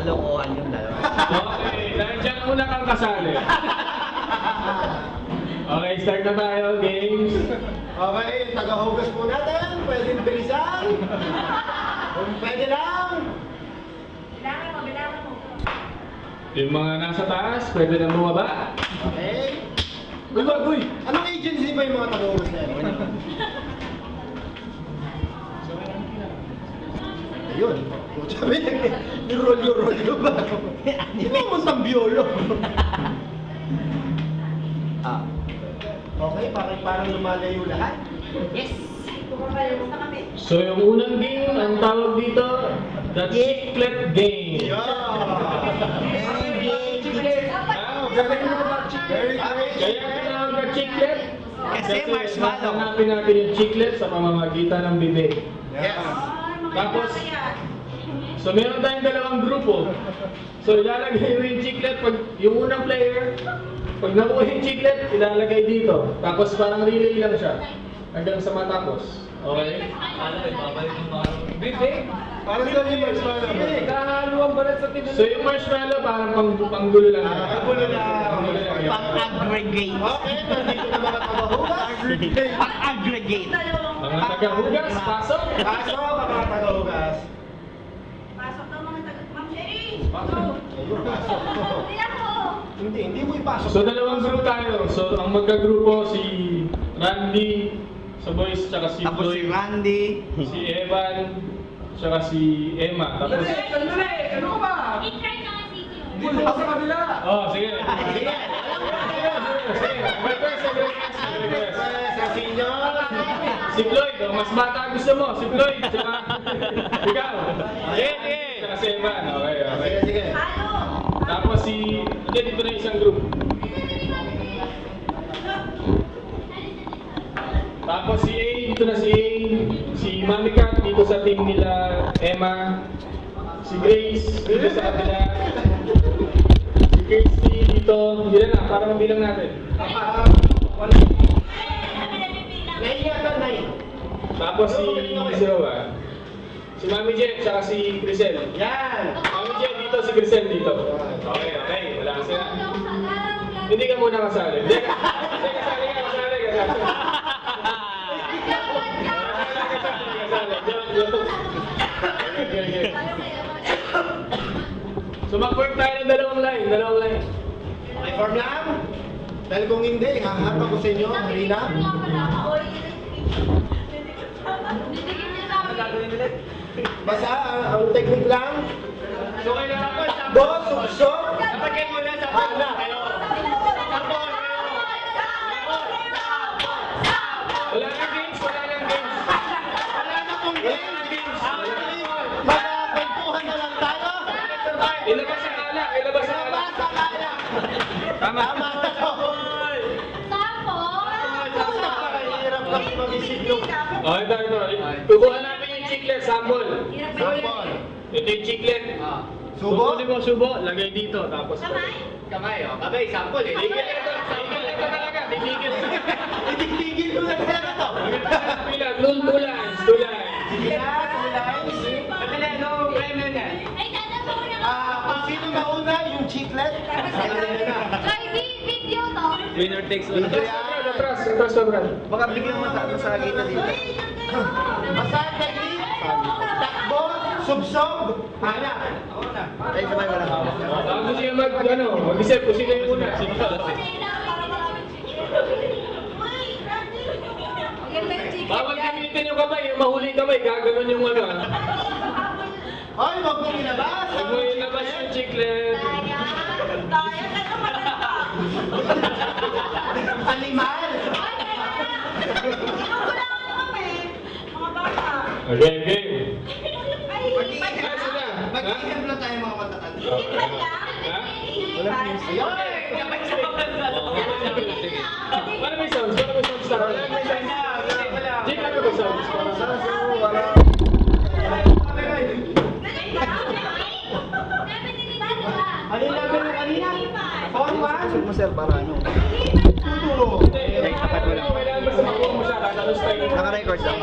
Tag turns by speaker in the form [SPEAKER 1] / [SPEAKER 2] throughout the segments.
[SPEAKER 1] kalokohan yung dalawa.
[SPEAKER 2] Okay, nandiyan muna kang kasali. Okay, start na tayo, games.
[SPEAKER 3] Okay, taga-hugas po natin. Pwedeng bilisan. Kung pwede lang.
[SPEAKER 4] Bilangan mo.
[SPEAKER 2] Yung mga nasa taas, pwede na bumaba.
[SPEAKER 3] Okay.
[SPEAKER 2] Uy!
[SPEAKER 3] Anong agency ba yung mga taga-hugas na yun? Ayun. Sabi yung rolyo ba? Hindi mo muntang biyolo. Okay, parang lumalayo lahat.
[SPEAKER 4] Yes! Kumakayos na kami.
[SPEAKER 2] So yung unang game, ang tawag dito, the Chiclet Game.
[SPEAKER 3] Very great.
[SPEAKER 2] Kaya tinawag na chiclet?
[SPEAKER 1] Kasi marshmallow.
[SPEAKER 2] Hanapin natin yung chiclet sa pamamagitan ng bibig.
[SPEAKER 3] Yes.
[SPEAKER 2] Tapos, so meron tayong dalawang grupo. So ilalagay mo yung chiclet, pag yung unang player, pag nakuha yung chiclet, ilalagay dito. Tapos parang relay lang siya. Hanggang sa matapos. Okay?
[SPEAKER 5] Bibig?
[SPEAKER 3] Parang sa yung marshmallow.
[SPEAKER 5] Kahaluan ba rin sa tinulog?
[SPEAKER 2] So yung marshmallow parang panggulo lang.
[SPEAKER 3] Panggulo lang.
[SPEAKER 1] Pang-aggregate.
[SPEAKER 3] Okay, nandito na mga taga-hugas.
[SPEAKER 1] Pang-aggregate.
[SPEAKER 2] Mga taga-hugas, pasok!
[SPEAKER 3] Kaso, mga taga-hugas.
[SPEAKER 4] Pasok daw mga taga... Ma'am Sherry!
[SPEAKER 3] Ayun, pasok.
[SPEAKER 4] Hindi ako!
[SPEAKER 3] Hindi mo ipasok.
[SPEAKER 2] So dalawang group tayo. So ang magkagrupo si Randy sa boys, tsaka si
[SPEAKER 1] Tapos si
[SPEAKER 2] Floyd,
[SPEAKER 1] Randy.
[SPEAKER 2] si Evan, tsaka si Emma. Tapos,
[SPEAKER 5] Ano ka ba?
[SPEAKER 4] I-try ka nga sige.
[SPEAKER 5] Dito ka sa kabila.
[SPEAKER 2] oh sige.
[SPEAKER 3] Sige.
[SPEAKER 2] Sige, request.
[SPEAKER 3] Sa senior.
[SPEAKER 2] Si Floyd, oh, mas bata ang gusto mo. Si Floyd, tsaka ikaw.
[SPEAKER 1] Sige.
[SPEAKER 2] Tsaka si Evan. Okay, okay.
[SPEAKER 3] Sige.
[SPEAKER 4] Halo!
[SPEAKER 2] Tapos si, dito na isang group. Tapos si A, dito na si A, si Mami Kat dito sa team nila Emma, si Grace dito sa kabila, si Kirsty dito, hindi na, para mabilang natin.
[SPEAKER 3] Naiya ka, Nay.
[SPEAKER 2] Tapos si Roa, si Mami Jet, saka si Crisel.
[SPEAKER 3] Yan.
[SPEAKER 2] Mami Jet dito, si Crisel dito. Okay, wala kasi na. Hindi ka muna kasali. Hindi ka kasali. So mag-work tayo ng dalawang line.
[SPEAKER 3] Okay, form lang. Dahil kung hindi, haharap ako sa inyo, Marina. Basta, ang technique lang.
[SPEAKER 2] So kailangan ko sa
[SPEAKER 3] Dos, suksok.
[SPEAKER 2] Napagay mo na sa
[SPEAKER 3] Ana.
[SPEAKER 2] Wala nang games.
[SPEAKER 3] Wala na pong games. Magkakwentuhan na lang tayo.
[SPEAKER 2] Ilabas ang alak.
[SPEAKER 3] Labas ang alak.
[SPEAKER 2] Tama.
[SPEAKER 3] Tama na to. Napakahirap kasi mag-isip yung
[SPEAKER 2] Oh, ito. Kukuha namin yung chiclet, sample.
[SPEAKER 3] sample.
[SPEAKER 2] Ito yung chiclet.
[SPEAKER 3] Subo?
[SPEAKER 2] Kukunin mo subo, lagay dito. Tapos
[SPEAKER 5] Kamay, oh. Kamay, sample eh.
[SPEAKER 2] Tigil ito talaga. Tigil.
[SPEAKER 3] Itigil ko na talaga to.
[SPEAKER 2] Pila, two lines.
[SPEAKER 3] Sige na, two lines.
[SPEAKER 5] Madali, ano, premium yan?
[SPEAKER 4] Ay, tatapo ko na
[SPEAKER 3] Kung sino mauna, yung chiclet.
[SPEAKER 4] video to.
[SPEAKER 5] Winner takes all.
[SPEAKER 3] Ito yan.
[SPEAKER 2] Atras, sobrang.
[SPEAKER 1] Baka biglang matatas sa kita dito.
[SPEAKER 3] Basta technique. Takbo, subsob, hanap.
[SPEAKER 1] Ay, sabay wala ka.
[SPEAKER 2] Bago siya mag-isip kung sino yung una. Bawal gamitin yung kamay, yung mahuli kamay, gaganon yung ano.
[SPEAKER 3] Hoy, wag mong ilabas.
[SPEAKER 2] Huwag mo ilabas yung chiclet.
[SPEAKER 3] Animal.
[SPEAKER 2] Okay, game.
[SPEAKER 1] Mag-iingat lang tayo mga matatanda.
[SPEAKER 2] Paano may sounds? Tara. Jake, ano ba sounds?
[SPEAKER 3] Ano yung number mo kanina? Phone 1?
[SPEAKER 1] Isip mo sir, para ano?
[SPEAKER 3] Tuturo.
[SPEAKER 2] Kailangan basta makuha mo siya, kakalos tayo.
[SPEAKER 1] Naka-record lang.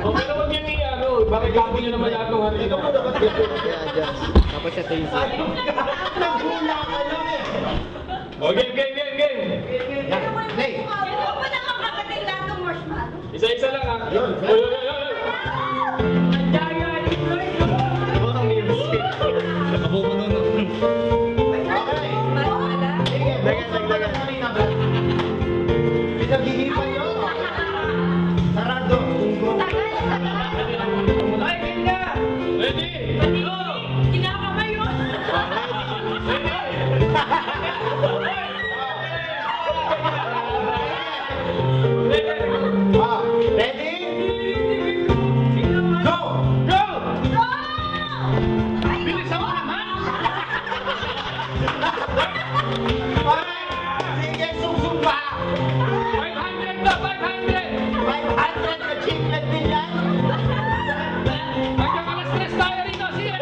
[SPEAKER 2] O pero huwag yung ano, bakit gapo nyo naman lahat ng hari?
[SPEAKER 3] Ikaw mo dapat yan.
[SPEAKER 1] Yeah, just. Tapos ito yung
[SPEAKER 3] Naghula ka lang eh.
[SPEAKER 2] O, game.
[SPEAKER 3] Play.
[SPEAKER 4] Ito pa na makakating lahat ng marshmallow.
[SPEAKER 2] Isa-isa lang ha.
[SPEAKER 3] Yun.
[SPEAKER 2] Oy.
[SPEAKER 3] Okay. Sige,
[SPEAKER 1] Dagan.
[SPEAKER 3] pinaghihipan nyo. Sarado. Tunggo.
[SPEAKER 5] Ay, ganda!
[SPEAKER 2] Ready?
[SPEAKER 4] Kinakama yun.
[SPEAKER 3] Ready? Go!
[SPEAKER 2] Go!
[SPEAKER 5] Bilisan mo naman!
[SPEAKER 3] Sige, susumpa!
[SPEAKER 2] 500 na, 500!
[SPEAKER 3] 500 na chiclet din yan!
[SPEAKER 2] Hanggang alas 3 tayo rito, sige!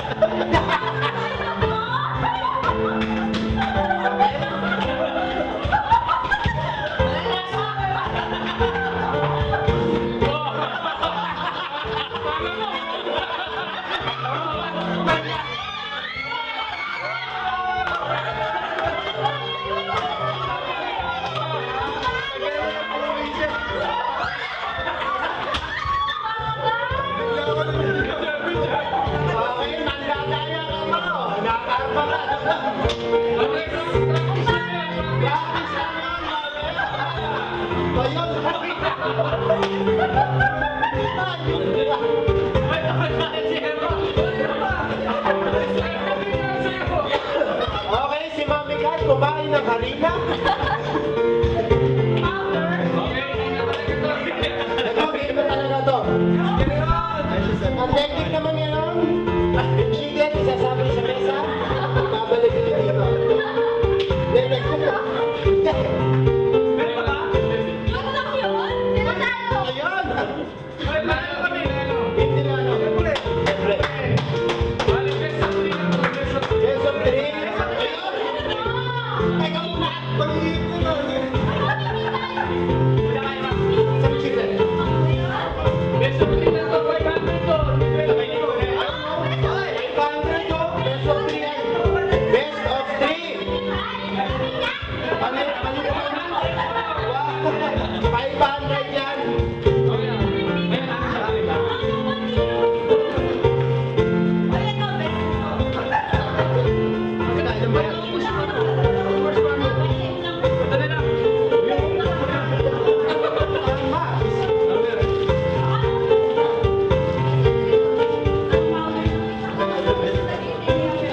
[SPEAKER 3] Okay, mandadaya ka pa! Nakarpa ka! Grabe siya Okay, si Mami Kat, kumain ng harina. Nag-game na talaga to. Ang technique naman yun, yung chicken, isasabay sa mesa, babalik nyo dito.
[SPEAKER 4] Ano lang yun? Tinatalo.
[SPEAKER 3] Ayun! Hindi na ano. Siyempre. Best of 3. Ayun! Teka muna! Pag-iip ko na. Isang chicken.
[SPEAKER 2] Best of 3 na to, 500 to!
[SPEAKER 3] 500 to, best of 3 yan. Best of 3. Palit mo na. 500 yan. Kailan ba yan? Tama.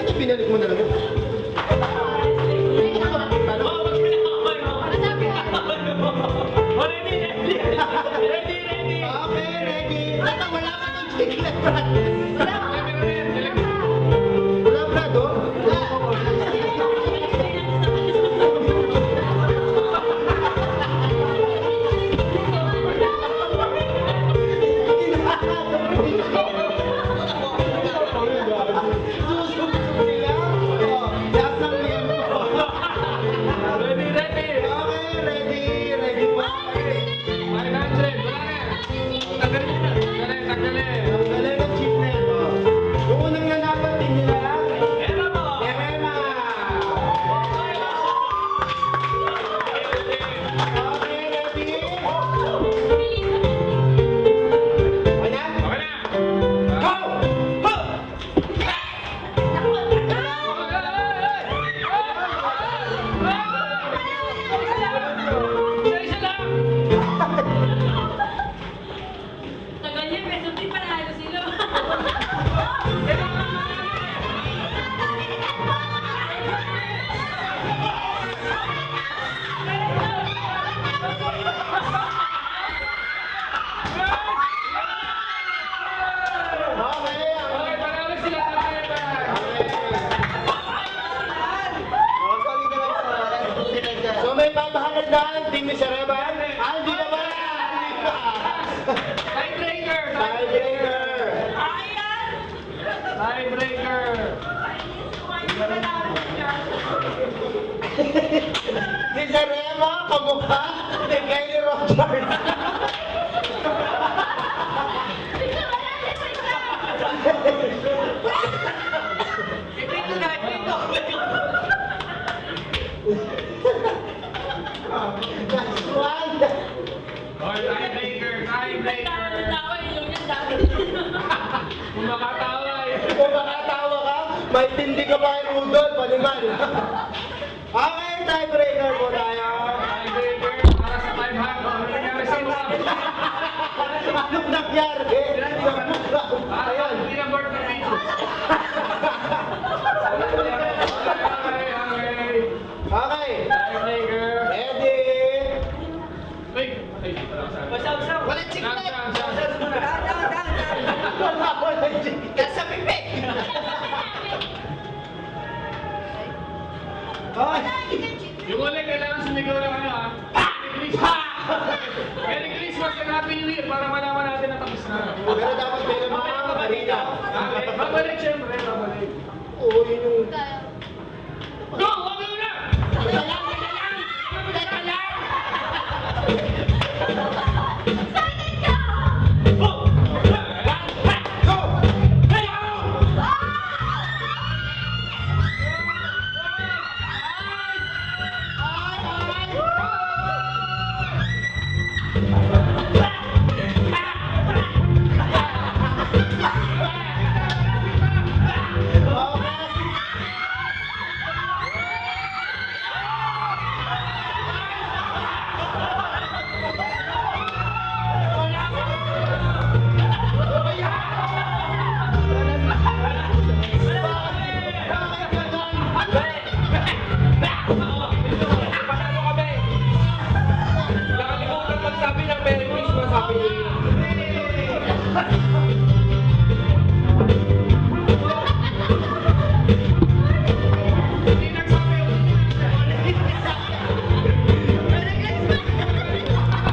[SPEAKER 3] Ano pinalik mo na lang yun? Okay, ready. Basta wala ka ng chicken, Brad. Wala, Brad, oh. Susubok sila. Oh, lasang limbo.
[SPEAKER 2] Ready!
[SPEAKER 3] Okay, ready po.
[SPEAKER 2] 500! Wala na! Tanggalin!
[SPEAKER 3] Ang galing ng chiclet, oh. Yung unang nanapan din nila. Erema. Okay, ready? Wala? Go! Ho!
[SPEAKER 4] Tagal niya, pero di panalo sila.
[SPEAKER 3] Okay,
[SPEAKER 2] Okay, panalo sila!
[SPEAKER 3] so may 500 na ang team ni Sareba. Aldi naman!
[SPEAKER 2] Tiebreaker!
[SPEAKER 3] Tiebreaker!
[SPEAKER 2] Tiebreaker!
[SPEAKER 3] Si Sareba, kamukha ni Kylie Roger. May tindi ka ba kay Rudolph, animal? Okay, tiebreaker po tayo.
[SPEAKER 2] Tiebreaker para sa 500. Ano nangyari sa mga?
[SPEAKER 3] Anong nangyari? Ayun.
[SPEAKER 2] Hindi na board na video.
[SPEAKER 3] Okay.
[SPEAKER 2] Tiebreaker.
[SPEAKER 3] Ready?
[SPEAKER 2] Ay,
[SPEAKER 5] Walang chiclet!
[SPEAKER 3] Wala chicken.
[SPEAKER 5] Nasa pipik!
[SPEAKER 3] Ay!
[SPEAKER 2] Yung ulit, kailangan sumigaw ng ano ah. Merry Christmas! Merry Christmas and Happy New Year para malaman natin na tapos na.
[SPEAKER 3] Pero dapat meron mga marina.
[SPEAKER 2] Babalik, syempre, babalik.
[SPEAKER 3] Oo, yun yung